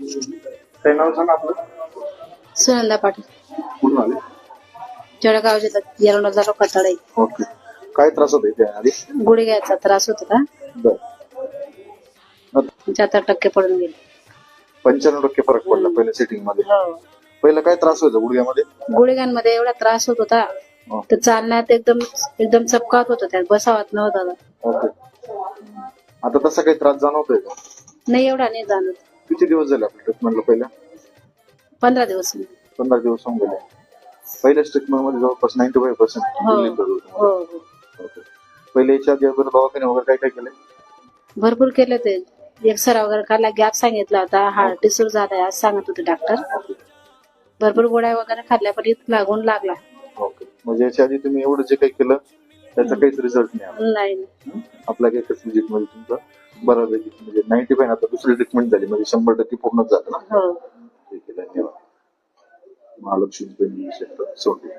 काय नाव सांगा आपलं? सुनंदा पाटील, कुठून आले? जळगाव जिल्ह्यात येरवडा तालुका कटाळे. ओके. काय त्रास होते त्या आधी? गुडघ्याचा त्रास होत होता, बर. 75% पडून गेले. 95% फरक पडला पहिल्या सेटिंग मध्ये. हो. पहिलं काय त्रास व्हायचा गुडघ्यामध्ये? गुडघ्यांमध्ये एवढा त्रास होत होता, हो. तर चालण्यात एकदम एकदम चपकात होत होत्या, बसावात नव्हता. ओके. आता तसा काही त्रास जाणवतोय का? नाही, एवढा नाही जाणवत. किती दिवस झाले आपल्या ट्रीटमेंटला? पहिल्या 15 दिवस. 15 दिवस होऊन गेले. पहिल्या ट्रीटमेंट मध्ये जवळपास 95% हो रिलीफ झालं होतं. हो. ओके. पहिले याच्या आधी अगोदर दवाखाने वगैरे काय काय केले? भरपूर केले ते. एक्सरा वगैरे काढला, गॅप सांगितला होता, हार्ट टिसूर झालाय असं सांगत होते डॉक्टर. भरपूर गोळ्या वगैरे खाल्ल्या, पण इथं लागून लागला. ओके. म्हणजे याच्या आधी तुम्ही एवढं जे काही केलं त्याचा काहीच रिझल्ट नाही आला? नाही. आपल्या एकच विजिट मध्ये तुमचं बऱ्यापैकी म्हणजे 95, आता दुसरी ट्रीटमेंट झाली म्हणजे 100% पूर्णच झालं ना? हो. ठीक आहे, धन्यवाद. महालक्ष्मी सेंटर सोडली.